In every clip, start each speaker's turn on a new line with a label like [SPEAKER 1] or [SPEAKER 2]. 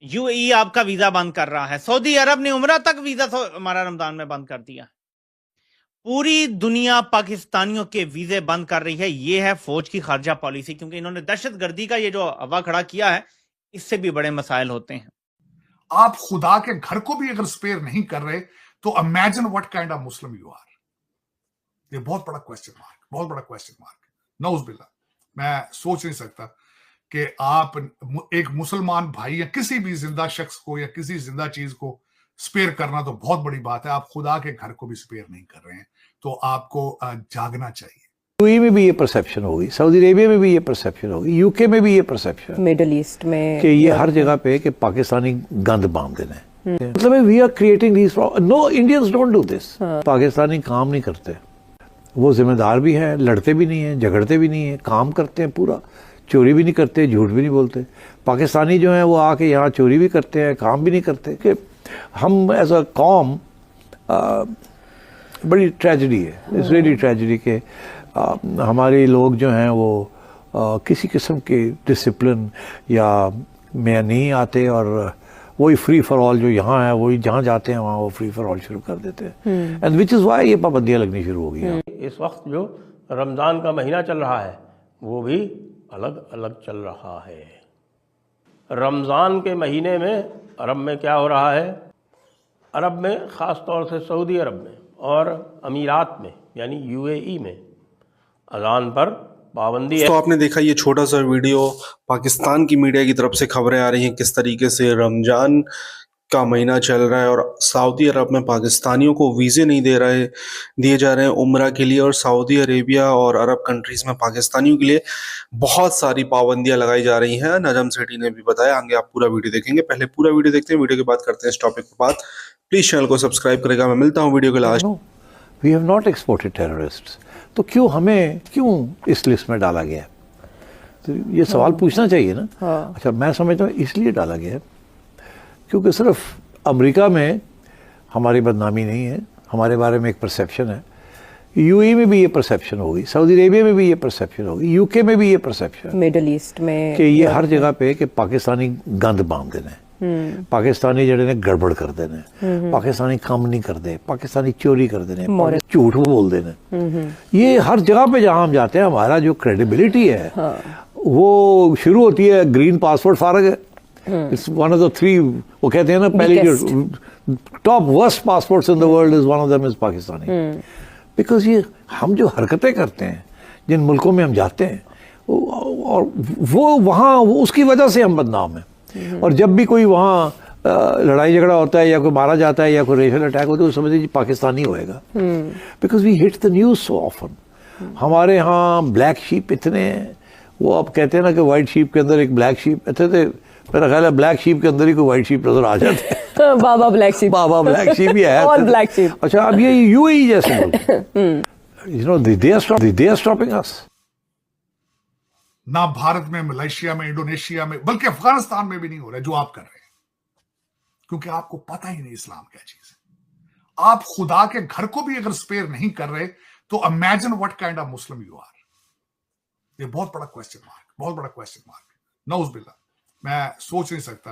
[SPEAKER 1] UAE आपका visa बंद कर रहा है, सऊदी अरब ने उम्रा तक वीजा हमारा रमजान में बंद कर दिया। पूरी दुनिया पाकिस्तानियों के वीजे बंद कर रही है। ये है फौज की खारजा पॉलिसी, क्योंकि इन्होंने दहशतगर्दी का ये जो हवा खड़ा किया है, इससे भी बड़े मसाइल होते हैं।
[SPEAKER 2] आप खुदा के घर को भी अगर स्पेयर नहीं कर रहे तो imagine what kind of Muslim you are. ये बहुत बड़ा क्वेश्चन मार्क, बहुत बड़ा क्वेश्चन मार्क। नौज़ुबिल्लाह, मैं सोच नहीं सकता कि आप एक मुसलमान भाई या किसी भी जिंदा शख्स को या किसी जिंदा चीज को स्पेयर करना तो बहुत बड़ी बात है, आप खुदा के घर को भी स्पेयर नहीं कर रहे हैं, तो आपको जागना चाहिए।
[SPEAKER 3] यूएई में भी ये परसेप्शन होगी, सऊदी अरेबिया में भी ये परसेप्शन होगी, यूके में भी ये परसेप्शन,
[SPEAKER 4] मिडल ईस्ट में
[SPEAKER 3] कि ये हर जगह पे कि पाकिस्तानी गंद बांध देना है। मतलब we are creating this, no Indians don't do this. Pakistani काम नहीं करते, वो जिम्मेदार भी हैं, लड़ते भी नहीं हैं, झगड़ते भी नहीं हैं, काम करते हैं पूरा, चोरी भी नहीं करते, झूठ भी नहीं बोलते। पाकिस्तानी जो हैं वो आके यहाँ चोरी भी करते हैं, काम भी नहीं करते। कि हम एज अ कौम, बड़ी ट्रेजेडी है, इट्स रियली ट्रेजेडी के हमारे लोग जो हैं वो किसी किस्म के डिसिप्लिन या में नहीं आते, और वही फ्री फॉर ऑल जो यहाँ है वही जहाँ जाते हैं वहाँ वो फ्री फॉर ऑल शुरू कर देते हैं। एंड विच इज़ वाई ये पाबंदियाँ लगनी शुरू हो गई।
[SPEAKER 5] इस वक्त जो रमज़ान का महीना चल रहा है वो भी अलग अलग चल रहा है। रमज़ान के महीने में अरब में क्या हो रहा है? अरब में ख़ास तौर से सऊदी अरब में और अमीरात में यानी यूएई में अज़ान पर पाबंदी है।
[SPEAKER 6] तो आपने देखा ये छोटा सा वीडियो, पाकिस्तान की मीडिया की तरफ से खबरें आ रही हैं किस तरीके से रमज़ान का महीना चल रहा है और सऊदी अरब में पाकिस्तानियों को वीज़े नहीं दिए जा रहे हैं उम्रा के लिए, और सऊदी अरेबिया और अरब कंट्रीज़ में पाकिस्तानियों के लिए बहुत सारी पाबंदियां लगाई जा रही हैं। नजम सेठी ने भी बताया, आगे आप पूरा वीडियो देखेंगे। पहले पूरा वीडियो देखते हैं, वीडियो के बाद करते हैं इस टॉपिक पर बात। प्लीज़ चैनल को सब्सक्राइब करेगा। मैं मिलता हूँ वीडियो के last.
[SPEAKER 3] We have not exported terrorists, तो क्यों इस लिस्ट में डाला गया? तो ये सवाल पूछना चाहिए ना। अच्छा, मैं समझता हूँ इसलिए डाला गया है क्योंकि सिर्फ अमेरिका में हमारी बदनामी नहीं है, हमारे बारे में एक परसेप्शन है। यूएई में भी ये परसेप्शन होगी, सऊदी अरेबिया में भी ये परसेप्शन होगी, यूके में भी ये परसेप्शन,
[SPEAKER 4] मिडल ईस्ट में
[SPEAKER 3] कि ये हर जगह पे कि पाकिस्तानी गंद बांध देना है, पाकिस्तानी जड़े ने गड़बड़ कर देना, पाकिस्तानी काम नहीं करते, पाकिस्तानी चोरी कर देने, झूठ बोल देना। ये हर जगह पे जहाँ हम जाते हैं हमारा जो क्रेडिबिलिटी है वो शुरू होती है ग्रीन पासपोर्ट फारग है। It's one of the three, वो कहते हैं ना पहले जो top worst passports in the world is one of them is Pakistani. Because ये हम जो हरकतें करते हैं जिन मुल्कों में हम जाते हैं और वो वहाँ उसकी वजह से हम बदनाम हैं। और जब भी कोई वहाँ लड़ाई झगड़ा होता है या कोई मारा जाता है या कोई रेशल अटैक होता है तो समझ लीजिए पाकिस्तानी होएगा। Because we hit the news so often. हमारे यहाँ ब्लैक शीप इतने हैं, वो आप कहते हैं ना कि वाइट शीप के अंदर एक ब्लैक शीप, इतने थे मेरा ख्याल है ब्लैक शीप के अंदर ही कोई वाइट शीप नजर आ जाते हैं।
[SPEAKER 4] Baa baa black sheep,
[SPEAKER 3] baa baa black sheep ही है।
[SPEAKER 4] All black sheep.
[SPEAKER 3] अच्छा, अब ये यूएई जैसे मुल्क, you know they are stopping us.
[SPEAKER 2] ना भारत में, मलेशिया में, इंडोनेशिया में, बल्कि अफगानिस्तान में भी नहीं हो रहा है जो आप कर रहे हैं, क्योंकि आपको पता ही नहीं इस्लाम क्या चीज है। आप खुदा के घर को भी अगर स्पेयर नहीं कर रहे तो imagine what kind of Muslim you are. ये बहुत बड़ा क्वेश्चन मार्क, बहुत बड़ा क्वेश्चन मार्क। नौज़ुबिल्लाह, मैं सोच नहीं सकता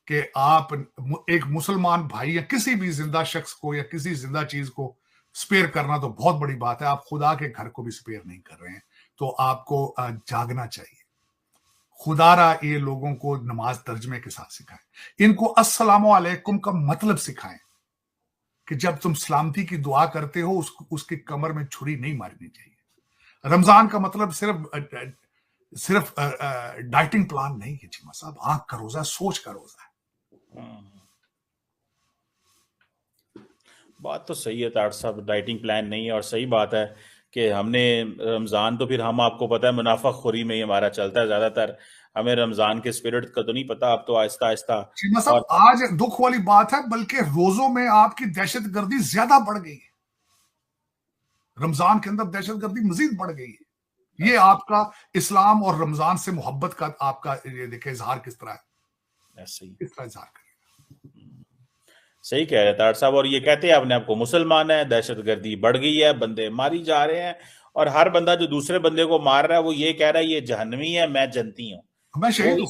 [SPEAKER 2] कि आप एक मुसलमान भाई या किसी भी जिंदा शख्स को या किसी जिंदा चीज को स्पेयर करना तो बहुत बड़ी बात है, आप खुदा के घर को भी स्पेयर नहीं कर रहे हैं, तो आपको जागना चाहिए। खुदारा ये लोगों को नमाज तर्जमे के साथ सिखाएं, इनको अस्सलामु अलैकुम का मतलब सिखाएं कि जब तुम सलामती की दुआ करते हो उसकी कमर में छुरी नहीं मारनी चाहिए। रमजान का मतलब सिर्फ डाइटिंग प्लान नहीं है चीमा साहब, आंख का रोजा, सोच का रोजा है।
[SPEAKER 7] बात तो सही है ताड़ साहब, डाइटिंग प्लान नहीं है। और सही बात है कि हमने रमज़ान तो फिर हम आपको पता है मुनाफाखोरी में ही हमारा चलता है ज़्यादातर। हमें रमज़ान के स्पिरिट का तो नहीं पता, अब तो आहिस्ता आहिस्ता।
[SPEAKER 2] चीमा साहब, आज दुख वाली बात है, बल्कि रोजों में आपकी दहशतगर्दी ज्यादा बढ़ गई है। रमजान के अंदर दहशतगर्दी मजीद बढ़ गई है। ये आपका इस्लाम और रमजान से मोहब्बत का आपका ये देखे इजहार किस तरह है, किस तरह इजहार करेगा।
[SPEAKER 7] सही कह रहे ताड़ साहब। और ये कहते हैं अपने आपको मुसलमान है, दहशतगर्दी बढ़ गई है, बंदे मारी जा रहे हैं, और हर बंदा जो दूसरे बंदे को मार रहा है वो ये कह रहा है ये जहन्नमी है, मैं जन्नती हूँ,
[SPEAKER 2] मैं शहीद हूँ,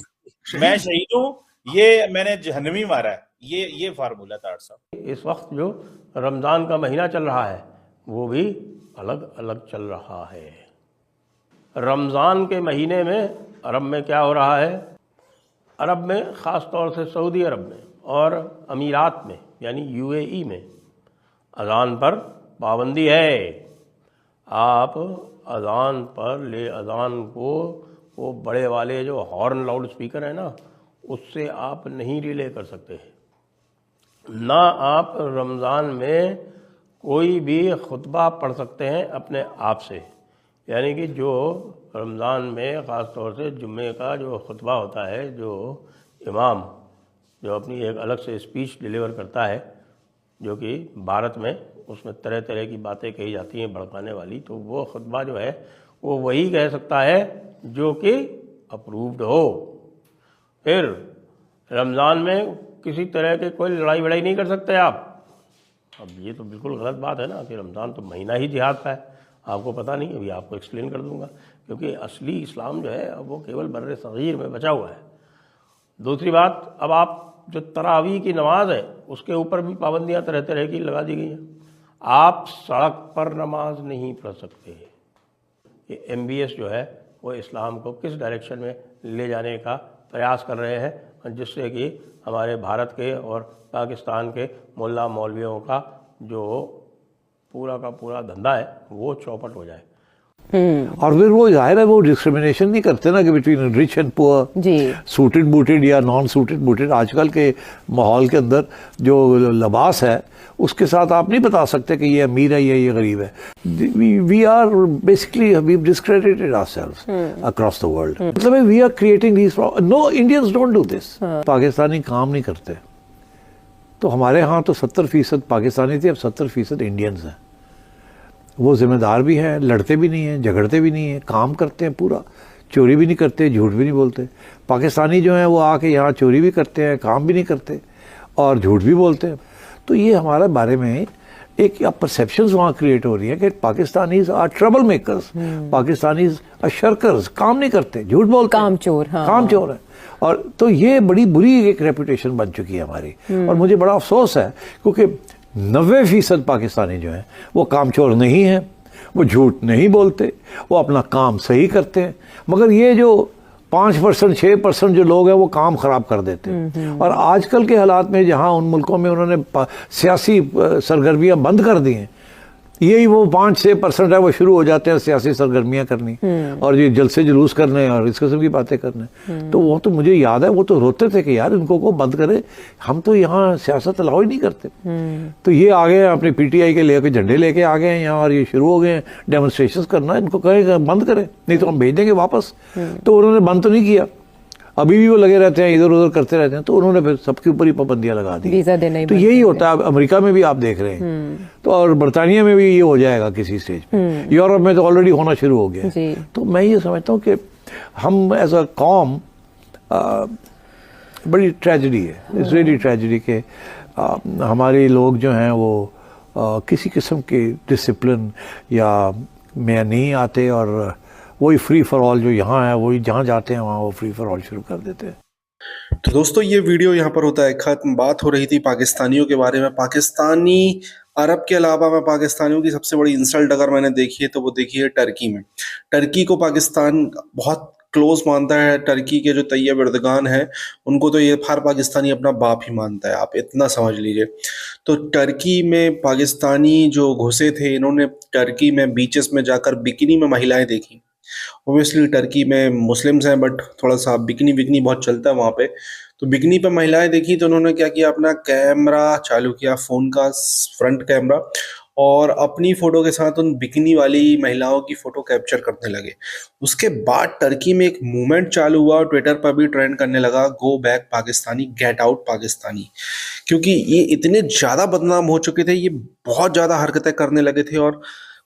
[SPEAKER 7] मैं शहीद हूँ, ये मैंने जहन्नमी मारा है, ये फार्मूला था डॉक्टर साहब।
[SPEAKER 5] इस वक्त जो रमज़ान का महीना चल रहा है वो भी अलग अलग चल रहा है। रमज़ान के महीने में अरब में क्या हो रहा है? अरब में ख़ास तौर से सऊदी अरब में और अमीरात में यानी यूएई में अज़ान पर पाबंदी है। आप अज़ान पर अज़ान को वो बड़े वाले जो हॉर्न लाउड स्पीकर है ना, उससे आप नहीं रिले कर सकते। ना आप रमज़ान में कोई भी खुतबा पढ़ सकते हैं अपने आप से, यानी कि जो रमज़ान में ख़ास तौर से जुम्मे का जो खुतबा होता है, जो इमाम जो अपनी एक अलग से स्पीच डिलीवर करता है, जो कि भारत में उसमें तरह तरह की बातें कही जाती हैं भड़काने वाली, तो वो खुतबा जो है वो वही कह सकता है जो कि अप्रूव्ड हो। फिर रमज़ान में किसी तरह के कोई लड़ाई वड़ाई नहीं कर सकते आप। अब ये तो बिल्कुल गलत बात है ना कि रमज़ान तो महीना ही जिहाद का है। आपको पता नहीं, अभी आपको एक्सप्लेन कर दूंगा, क्योंकि असली इस्लाम जो है अब वो केवल बर्रे सगीर में बचा हुआ है। दूसरी बात, अब आप जो तरावी की नमाज है उसके ऊपर भी पाबंदियाँ तरह तरह की लगा दी गई हैं। आप सड़क पर नमाज नहीं पढ़ सकते। ये MBS जो है वो इस्लाम को किस डायरेक्शन में ले जाने का प्रयास कर रहे हैं, जिससे कि हमारे भारत के और पाकिस्तान के मुल्ला मौलवियों का जो पूरा का पूरा धंधा है वो चौपट हो जाए।
[SPEAKER 3] और फिर वो जाहिर है वो डिस्क्रिमिनेशन नहीं करते ना कि बिटवीन रिच एंड पुअर,
[SPEAKER 4] जी
[SPEAKER 3] सूटेड बूटेड या नॉन सूटेड बूटेड। आजकल के माहौल के अंदर जो लिबास है उसके साथ आप नहीं बता सकते कि ये अमीर है या ये गरीब है। We are basically we discredited ourselves across the world. मतलब we are creating these, no Indians don't do this. Pakistani काम नहीं करते, तो हमारे यहाँ तो 70% पाकिस्तानी थे, अब 70% इंडियंस हैं। वो जिम्मेदार भी हैं, लड़ते भी नहीं हैं, झगड़ते भी नहीं हैं, काम करते हैं पूरा, चोरी भी नहीं करते, झूठ भी नहीं बोलते। पाकिस्तानी जो हैं वो आके यहाँ चोरी भी करते हैं, काम भी नहीं करते और झूठ भी बोलते हैं। तो ये हमारे बारे में एक परसेप्शंस वहाँ क्रिएट हो रही है कि Pakistanis are trouble makers, Pakistanis are shirkers, काम नहीं करते, झूठ बोलते,
[SPEAKER 4] कामचोर, हाँ,
[SPEAKER 3] कामचोर है। और तो ये बड़ी बुरी एक रेपुटेशन बन चुकी है हमारी। और मुझे बड़ा अफसोस है क्योंकि 90% पाकिस्तानी जो हैं वो कामचोर नहीं हैं, वो झूठ नहीं बोलते, वो अपना काम सही करते हैं। मगर ये जो 5% 6% जो लोग हैं वो काम खराब कर देते हैं। और आजकल के हालात में जहां उन मुल्कों में उन्होंने सियासी सरगर्मियां बंद कर दी हैं, यही वो 5-6% है वो शुरू हो जाते हैं सियासी सरगर्मियां करनी और ये जलसे जुलूस करने और इस किस्म की बातें करने। तो वो तो मुझे याद है वो तो रोते थे कि यार इनको को बंद करे, हम तो यहाँ सियासत अलाउ ही नहीं करते। तो ये आ गए अपने PTI के लेके झंडे लेके आ गए हैं यहाँ और ये शुरू हो गए डेमोन्स्ट्रेशन करना। इनको कहे बंद करें नहीं तो हम भेज देंगे वापस। तो उन्होंने बंद तो नहीं किया, अभी भी वो लगे रहते हैं, इधर उधर करते रहते हैं। तो उन्होंने फिर सबके ऊपर ही पाबंदियां लगा दी।
[SPEAKER 4] वीजा देना ही
[SPEAKER 3] तो यही होता है, अमेरिका में भी आप देख रहे हैं, तो और बरतानिया में भी ये हो जाएगा किसी स्टेज पे। यूरोप में तो ऑलरेडी होना शुरू हो गया है। तो मैं ये समझता हूँ कि हम एज अ कॉम बड़ी ट्रेजेडी है, इट्स रियली ट्रेजेडी के हमारे लोग जो हैं वो किसी किस्म के डिसिप्लिन या में नहीं आते और वही फ्री फॉर ऑल जो यहाँ है वही जहाँ जाते हैं वहाँ वो फ्री फॉर ऑल शुरू कर देते हैं।
[SPEAKER 6] तो दोस्तों ये वीडियो यहाँ पर होता है खत्म। बात हो रही थी पाकिस्तानियों के बारे में। पाकिस्तानी अरब के अलावा मैं पाकिस्तानियों की सबसे बड़ी इंसल्ट अगर मैंने देखी है तो वो देखी है टर्की में। टर्की को पाकिस्तान बहुत क्लोज मानता है। टर्की के जो तैयब एर्दोगान है उनको तो ये हर पाकिस्तानी अपना बाप ही मानता है, आप इतना समझ लीजिए। तो टर्की में पाकिस्तानी जो घुसे थे, इन्होंने टर्की में बीचेस में जाकर बिकिनी में महिलाएं देखी। ओबियसली टर्की में मुस्लिम्स हैं बट थोड़ा सा बिकनी बिकनी बहुत चलता है वहाँ पे। तो बिकनी पे महिलाएं देखी तो उन्होंने क्या किया, अपना कैमरा चालू किया, फ़ोन का फ्रंट कैमरा, और अपनी फ़ोटो के साथ उन बिकनी वाली महिलाओं की फ़ोटो कैप्चर करने लगे। उसके बाद टर्की में एक मूवमेंट चालू हुआ, ट्विटर पर भी ट्रेंड करने लगा, go back Pakistani, get out Pakistani. क्योंकि ये इतने ज़्यादा बदनाम हो चुके थे, ये बहुत ज़्यादा हरकतें करने लगे थे और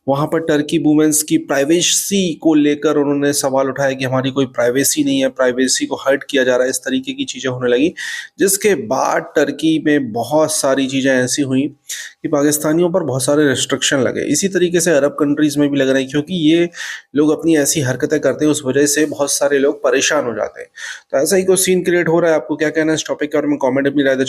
[SPEAKER 6] वहाँ पर टर्की वुमेन्स की प्राइवेसी को लेकर उन्होंने सवाल उठाया कि हमारी कोई प्राइवेसी नहीं है, प्राइवेसी को हर्ट किया जा रहा है, इस तरीके की चीज़ें होने लगी, जिसके बाद टर्की में बहुत सारी चीज़ें ऐसी हुई कि पाकिस्तानियों पर बहुत सारे रिस्ट्रिक्शन लगे। इसी तरीके से अरब कंट्रीज़ में भी लग रहे हैं, क्योंकि ये लोग अपनी ऐसी हरकतें करते हैं, उस वजह से बहुत सारे लोग परेशान हो जाते हैं। तो ऐसा ही कोई सीन क्रिएट हो रहा है। आपको क्या कहना है इस टॉपिक के बारे में? कॉमेंट में राय दें।